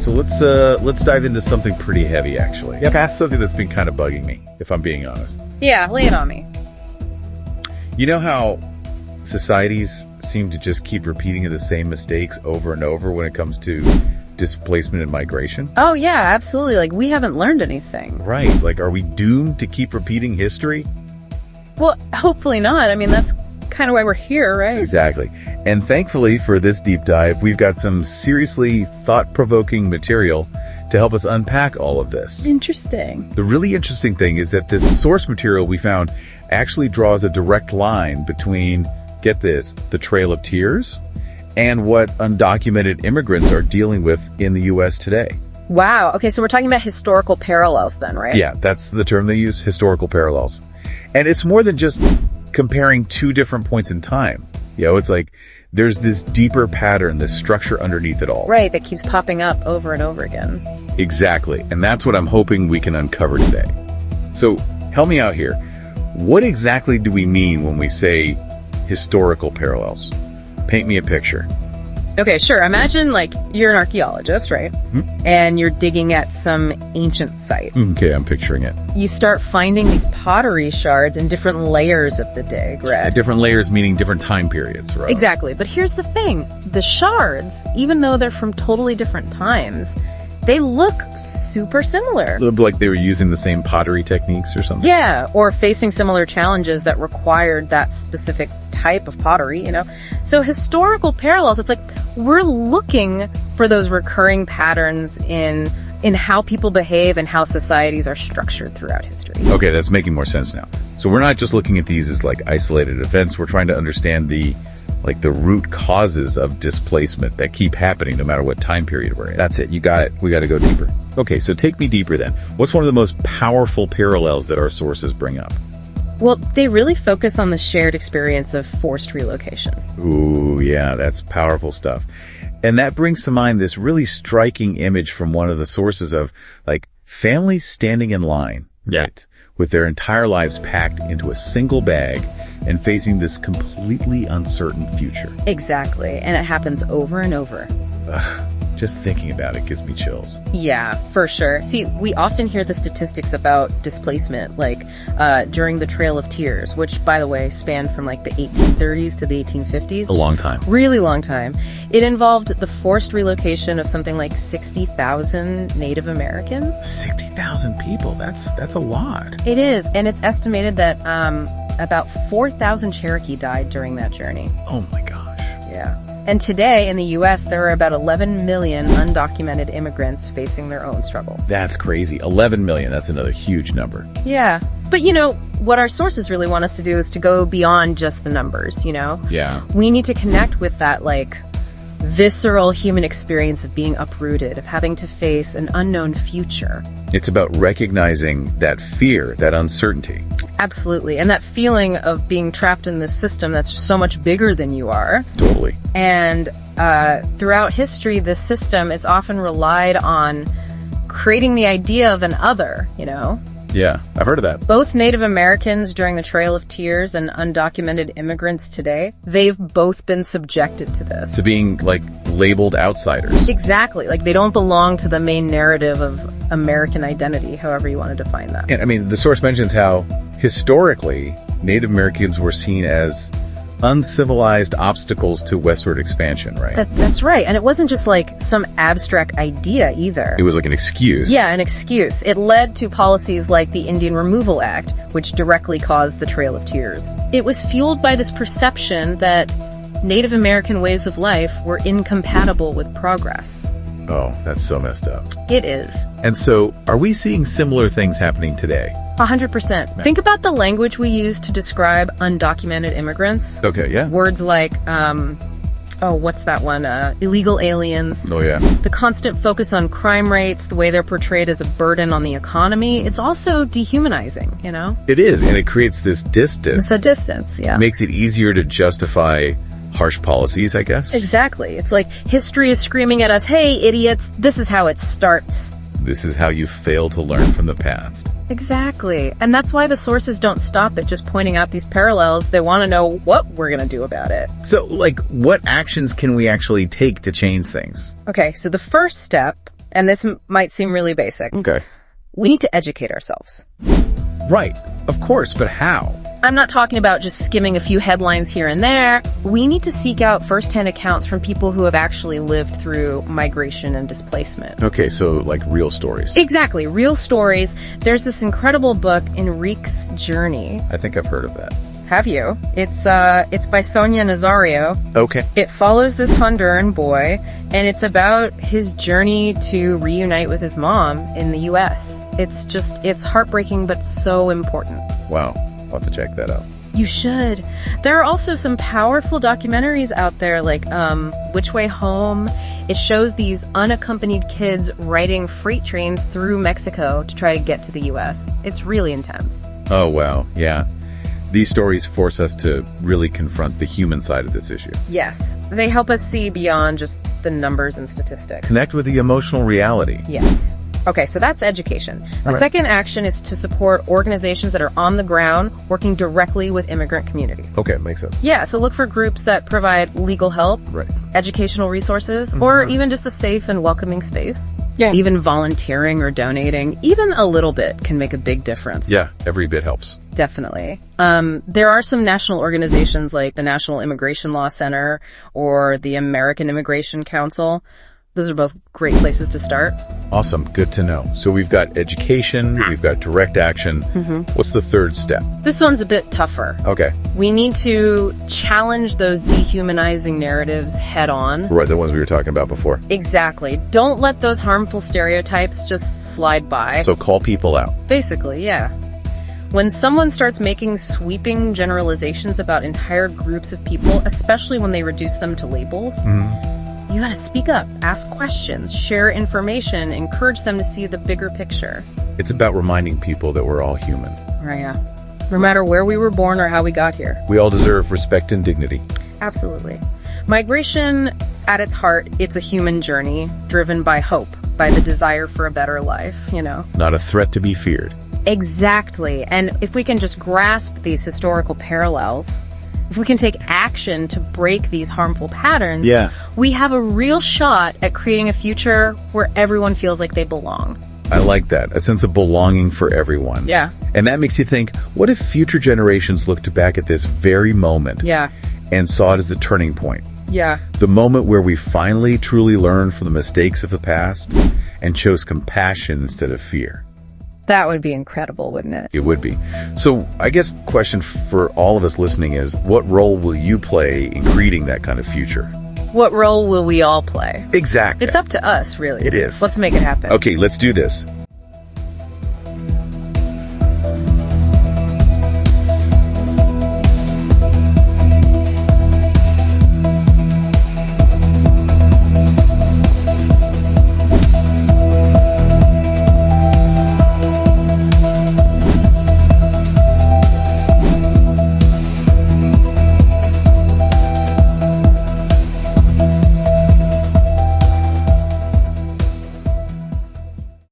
so let's dive into something pretty heavy, actually. Yeah, that's something that's been kind of bugging me, if I'm being honest. Yeah, lay it on me. You know how societies seem to just keep repeating the same mistakes over and over when it comes to displacement and migration? Oh, yeah, absolutely. Like, we haven't learned anything. Right. Like, are we doomed to keep repeating history? Well, hopefully not. I mean, that's kind of why we're here, right? Exactly. And thankfully for this deep dive, we've got some seriously thought-provoking material to help us unpack all of this. Interesting. The really interesting thing is that this source material we found actually draws a direct line between, get this, the Trail of Tears and what undocumented immigrants are dealing with in the U.S. today. Wow. Okay, so we're talking about historical parallels then, right? Yeah, that's the term they use, historical parallels. And it's more than just comparing two different points in time. You know, it's like there's this deeper pattern, this structure underneath it all. Right, that keeps popping up over and over again. Exactly. And that's what I'm hoping we can uncover today. So help me out here. What exactly do we mean when we say historical parallels? Paint me a picture. Okay, sure. Imagine, like, you're an archaeologist, right? Mm-hmm. And you're digging at some ancient site. Okay, I'm picturing it. You start finding these pottery shards in different layers of the dig, right? Different layers meaning different time periods, right? Exactly. But here's the thing. The shards, even though they're from totally different times, they look super similar. Like they were using the same pottery techniques or something? Yeah, or facing similar challenges that required that specific type of pottery, you know? So historical parallels, it's like we're looking for those recurring patterns in how people behave and how societies are structured throughout history. Okay, that's making more sense now. So we're not just looking at these as like isolated events, we're trying to understand the root causes of displacement that keep happening no matter what time period we're in. That's it, you got it. We got to go deeper. Okay, so take me deeper then. What's one of the most powerful parallels that our sources bring up? Well, they really focus on the shared experience of forced relocation. Ooh, yeah, that's powerful stuff. And that brings to mind this really striking image from one of the sources of, like, families standing in line, right, with their entire lives packed into a single bag and facing this completely uncertain future. Exactly, and it happens over and over. Just thinking about it gives me chills. Yeah, for sure. See, we often hear the statistics about displacement, like during the Trail of Tears, which, by the way, spanned from like the 1830s to the 1850s. A long time. Really long time. It involved the forced relocation of something like 60,000 Native Americans. 60,000 people? That's a lot. It is, and it's estimated that about 4,000 Cherokee died during that journey. Oh my gosh. Yeah. And today in the U.S., there are about 11 million undocumented immigrants facing their own struggle. That's crazy. 11 million. That's another huge number. Yeah. But, you know, what our sources really want us to do is to go beyond just the numbers, you know? Yeah. We need to connect with that, like, visceral human experience of being uprooted, of having to face an unknown future. It's about recognizing that fear, that uncertainty. Absolutely. And that feeling of being trapped in this system that's so much bigger than you are. Totally. And throughout history, this system, it's often relied on creating the idea of an other, you know? Yeah, I've heard of that. Both Native Americans during the Trail of Tears and undocumented immigrants today, they've both been subjected to this. To being, like, labeled outsiders. Exactly. Like, they don't belong to the main narrative of American identity, however you want to define that. And, I mean, the source mentions how, historically, Native Americans were seen as uncivilized obstacles to westward expansion, right? That's right. And it wasn't just like some abstract idea either. It was like an excuse. Yeah, an excuse. It led to policies like the Indian Removal Act, which directly caused the Trail of Tears. It was fueled by this perception that Native American ways of life were incompatible with progress. Oh, that's so messed up. It is. And so, are we seeing similar things happening today? 100%. Think about the language we use to describe undocumented immigrants. Okay, yeah. Words like, what's that one? Illegal aliens. Oh, yeah. The constant focus on crime rates, the way they're portrayed as a burden on the economy. It's also dehumanizing, you know? It is, and it creates this distance. It's a distance, yeah. Makes it easier to justify harsh policies, I guess. Exactly. It's like history is screaming at us, hey, idiots, this is how it starts. This is how you fail to learn from the past. Exactly. And that's why the sources don't stop at just pointing out these parallels. They want to know what we're going to do about it. So, like, what actions can we actually take to change things? Okay, so the first step, And this might seem really basic. Okay. We need to educate ourselves. Right. Of course, but how? I'm not talking about just skimming a few headlines here and there. We need to seek out firsthand accounts from people who have actually lived through migration and displacement. Okay, so like real stories. Exactly, real stories. There's this incredible book, Enrique's Journey. I think I've heard of that. Have you? It's by Sonia Nazario. Okay. It follows this Honduran boy, and it's about his journey to reunite with his mom in the U.S. It's heartbreaking, but so important. Wow. I'll have to check that out. You should. There are also some powerful documentaries out there, like Which Way Home. It shows these unaccompanied kids riding freight trains through Mexico to try to get to the U.S. It's really intense. Oh, wow. Yeah. These stories force us to really confront the human side of this issue. Yes. They help us see beyond just the numbers and statistics. Connect with the emotional reality. Yes. Okay, so that's education. The All right. second action is to support organizations that are on the ground working directly with immigrant communities. Okay, makes sense. Yeah, so look for groups that provide legal help, Right. educational resources, or even just a safe and welcoming space. Yeah. Even volunteering or donating, even a little bit can make a big difference. Yeah, every bit helps. Definitely. There are some national organizations like the National Immigration Law Center or the American Immigration Council. Those are both great places to start. Awesome. Good to know. So we've got education, we've got direct action. What's the third step? This one's a bit tougher. Okay. We need to challenge those dehumanizing narratives head on. Right, the ones we were talking about before. Exactly. Don't let those harmful stereotypes just slide by. So call people out. Basically, yeah. When someone starts making sweeping generalizations about entire groups of people, especially when they reduce them to labels, you gotta speak up, ask questions, share information, encourage them to see the bigger picture. It's about reminding people that we're all human. Right, yeah. No matter where we were born or how we got here. We all deserve respect and dignity. Absolutely. Migration, at its heart, it's a human journey driven by hope, by the desire for a better life, you know? Not a threat to be feared. Exactly. And if we can just grasp these historical parallels, if we can take action to break these harmful patterns, we have a real shot at creating a future where everyone feels like they belong. I like that. A sense of belonging for everyone. Yeah. And that makes you think, what if future generations looked back at this very moment and saw it as the turning point? Yeah. The moment where we finally truly learned from the mistakes of the past and chose compassion instead of fear. That would be incredible, wouldn't it? It would be. So I guess the question for all of us listening is, what role will you play in creating that kind of future? What role will we all play? Exactly. It's up to us, really. It is. Let's make it happen. Okay, let's do this.